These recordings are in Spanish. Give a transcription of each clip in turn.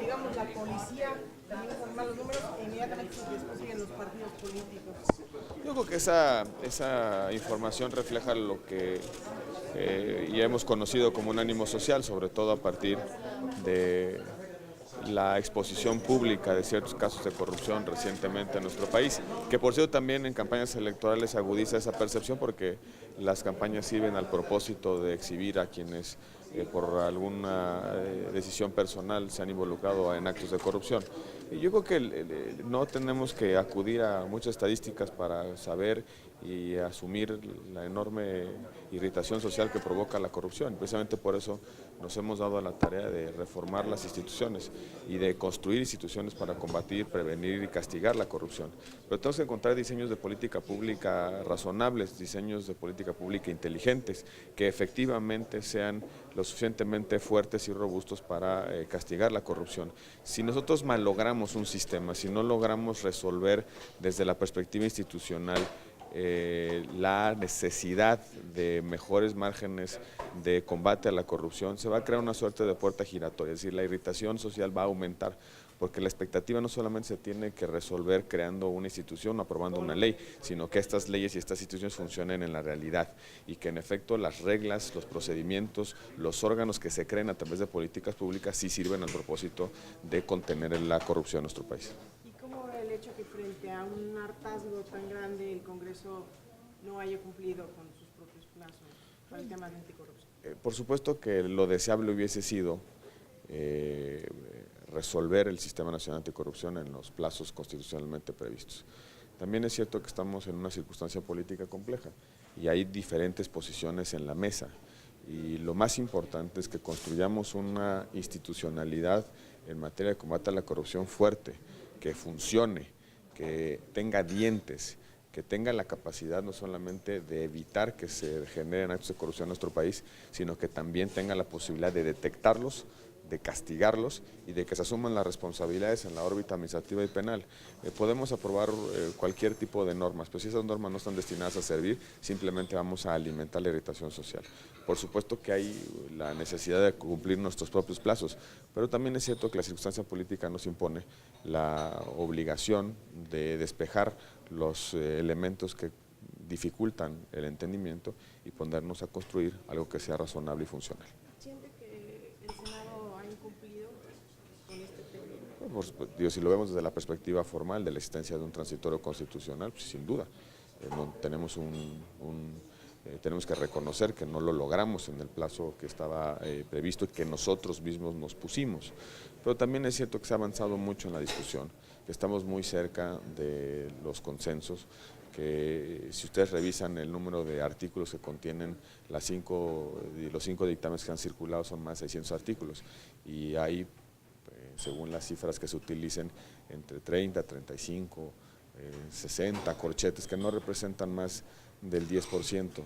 Digamos, la policía también con malos números e inmediatamente después siguen los partidos políticos. Yo creo que esa información refleja lo que ya hemos conocido como un ánimo social, sobre todo a partir de la exposición pública de ciertos casos de corrupción recientemente en nuestro país, que por cierto también en campañas electorales agudiza esa percepción porque las campañas sirven al propósito de exhibir a quienes por alguna decisión personal se han involucrado en actos de corrupción. Y yo creo que no tenemos que acudir a muchas estadísticas para saber y asumir la enorme irritación social que provoca la corrupción. Precisamente por eso nos hemos dado a la tarea de reformar las instituciones y de construir instituciones para combatir, prevenir y castigar la corrupción. Pero tenemos que encontrar diseños de política pública razonables, diseños de política pública inteligentes, que efectivamente sean lo suficientemente fuertes y robustos para castigar la corrupción. Si nosotros malogramos un sistema, si no logramos resolver desde la perspectiva institucional la necesidad de mejores márgenes de combate a la corrupción, se va a crear una suerte de puerta giratoria, es decir, la irritación social va a aumentar, porque la expectativa no solamente se tiene que resolver creando una institución o aprobando una ley, sino que estas leyes y estas instituciones funcionen en la realidad y que en efecto las reglas, los procedimientos, los órganos que se creen a través de políticas públicas sí sirven al propósito de contener la corrupción en nuestro país. El hecho que frente a un hartazgo tan grande el Congreso no haya cumplido con sus propios plazos para el tema de anticorrupción. Por supuesto que lo deseable hubiese sido resolver el Sistema Nacional Anticorrupción en los plazos constitucionalmente previstos. También es cierto que estamos en una circunstancia política compleja y hay diferentes posiciones en la mesa y lo más importante es que construyamos una institucionalidad en materia de combate a la corrupción fuerte, que funcione, que tenga dientes, que tenga la capacidad no solamente de evitar que se generen actos de corrupción en nuestro país, sino que también tenga la posibilidad de detectarlos, de castigarlos y de que se asuman las responsabilidades en la órbita administrativa y penal. Podemos aprobar cualquier tipo de normas, pero si esas normas no están destinadas a servir, simplemente vamos a alimentar la irritación social. Por supuesto que hay la necesidad de cumplir nuestros propios plazos, pero también es cierto que la circunstancia política nos impone la obligación de despejar los elementos que dificultan el entendimiento y ponernos a construir algo que sea razonable y funcional. ¿Siente que el Senado ha incumplido con este tema? Pues, si lo vemos desde la perspectiva formal de la existencia de un transitorio constitucional, pues, sin duda, tenemos que reconocer que no lo logramos en el plazo que estaba previsto y que nosotros mismos nos pusimos. Pero también es cierto que se ha avanzado mucho en la discusión, que estamos muy cerca de los consensos, que si ustedes revisan el número de artículos que contienen los 5 dictámenes que han circulado, son más de 600 artículos y hay, según las cifras que se utilicen, entre 30, 35, 60 corchetes que no representan más del 10%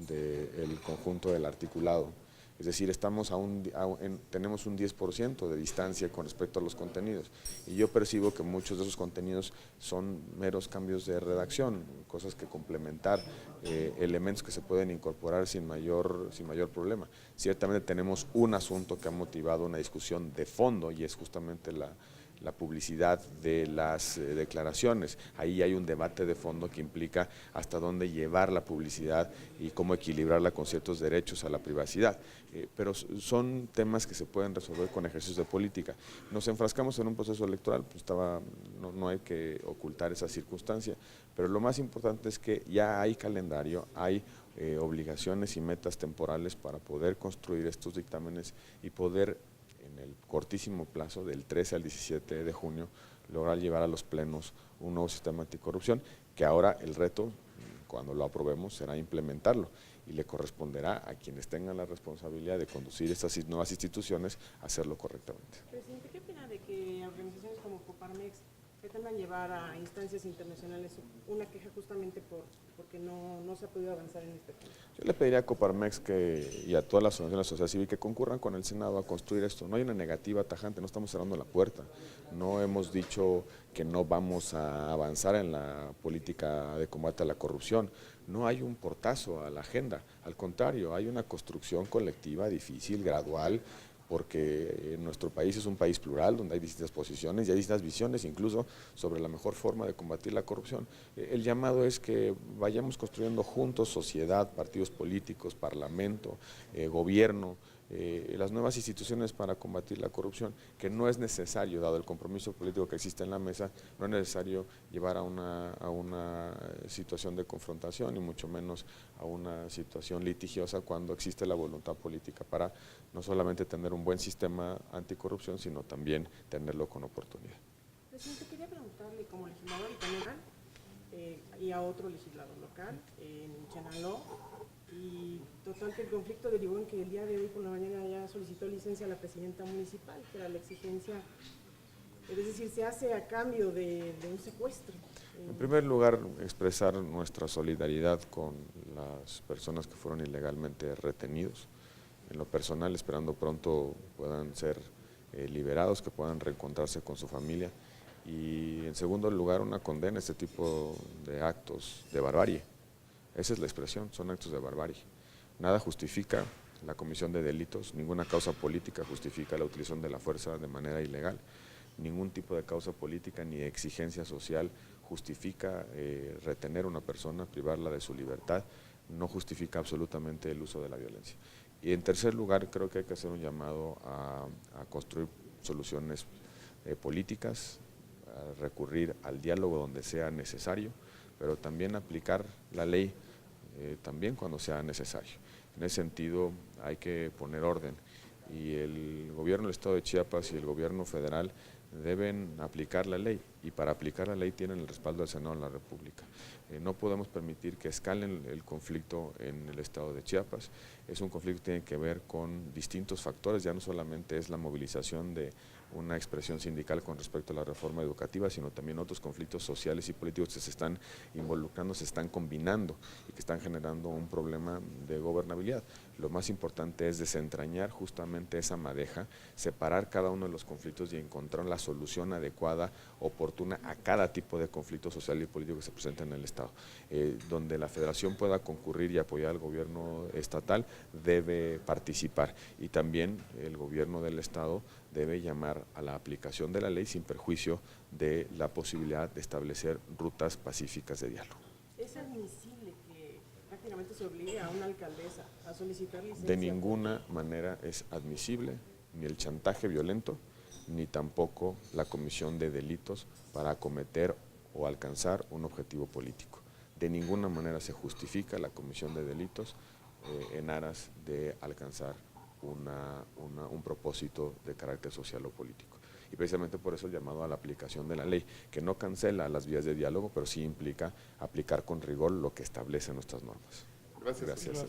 del conjunto del articulado. Es decir, tenemos un 10% de distancia con respecto a los contenidos y yo percibo que muchos de esos contenidos son meros cambios de redacción, cosas que complementar, elementos que se pueden incorporar sin mayor problema. Ciertamente tenemos un asunto que ha motivado una discusión de fondo y es justamente la publicidad de las declaraciones. Ahí hay un debate de fondo que implica hasta dónde llevar la publicidad y cómo equilibrarla con ciertos derechos a la privacidad. Pero son temas que se pueden resolver con ejercicios de política. Nos enfrascamos en un proceso electoral, pues no hay que ocultar esa circunstancia, pero lo más importante es que ya hay calendario, hay obligaciones y metas temporales para poder construir estos dictámenes y poder en el cortísimo plazo del 13 al 17 de junio lograr llevar a los plenos un nuevo sistema anticorrupción, que ahora el reto, cuando lo aprobemos, será implementarlo y le corresponderá a quienes tengan la responsabilidad de conducir estas nuevas instituciones hacerlo correctamente. Presidente, ¿qué opina de que organizaciones como Coparmex pretendan llevar a instancias internacionales una queja justamente porque no se ha podido avanzar en este tema? Yo le pediría a Coparmex y a todas las organizaciones de la sociedad civil que concurran con el Senado a construir esto. No hay una negativa tajante, no estamos cerrando la puerta. No hemos dicho que no vamos a avanzar en la política de combate a la corrupción. No hay un portazo a la agenda, al contrario, hay una construcción colectiva difícil, gradual, porque nuestro país es un país plural, donde hay distintas posiciones y hay distintas visiones, incluso sobre la mejor forma de combatir la corrupción. El llamado es que vayamos construyendo juntos sociedad, partidos políticos, parlamento, gobierno, las nuevas instituciones para combatir la corrupción, que no es necesario, dado el compromiso político que existe en la mesa, no es necesario llevar a una situación de confrontación y mucho menos a una situación litigiosa cuando existe la voluntad política para no solamente tener un buen sistema anticorrupción, sino también tenerlo con oportunidad. Presidente, quería preguntarle como legislador y también y a otro legislador local en Chenaló, y total que el conflicto derivó en que el día de hoy por la mañana ya solicitó licencia a la presidenta municipal, que era la exigencia, es decir, se hace a cambio de un secuestro. En primer lugar, expresar nuestra solidaridad con las personas que fueron ilegalmente retenidos. En lo personal, esperando pronto puedan ser liberados, que puedan reencontrarse con su familia. Y en segundo lugar, una condena a este tipo de actos de barbarie. Esa es la expresión, son actos de barbarie. Nada justifica la comisión de delitos, ninguna causa política justifica la utilización de la fuerza de manera ilegal, ningún tipo de causa política ni exigencia social justifica retener a una persona, privarla de su libertad, no justifica absolutamente el uso de la violencia. Y en tercer lugar, creo que hay que hacer un llamado a construir soluciones políticas, a recurrir al diálogo donde sea necesario, pero también aplicar la ley también cuando sea necesario. En ese sentido hay que poner orden y el gobierno del Estado de Chiapas y el gobierno federal deben aplicar la ley y para aplicar la ley tienen el respaldo del Senado de la República. No podemos permitir que escalen el conflicto en el Estado de Chiapas. Es un conflicto que tiene que ver con distintos factores, ya no solamente es la movilización de una expresión sindical con respecto a la reforma educativa, sino también otros conflictos sociales y políticos que se están involucrando, se están combinando y que están generando un problema de gobernabilidad. Lo más importante es desentrañar justamente esa madeja, separar cada uno de los conflictos y encontrar la solución adecuada, oportuna a cada tipo de conflicto social y político que se presenta en el Estado. Donde la Federación pueda concurrir y apoyar al gobierno estatal, debe participar y también el gobierno del Estado debe llamar a la aplicación de la ley sin perjuicio de la posibilidad de establecer rutas pacíficas de diálogo. ¿Es admisible que prácticamente se obligue a una alcaldesa a solicitar licencia? De ninguna manera es admisible ni el chantaje violento, ni tampoco la comisión de delitos para acometer o alcanzar un objetivo político. De ninguna manera se justifica la comisión de delitos en aras de alcanzar un propósito de carácter social o político. Y precisamente por eso el llamado a la aplicación de la ley, que no cancela las vías de diálogo, pero sí implica aplicar con rigor lo que establecen nuestras normas. Gracias. Gracias.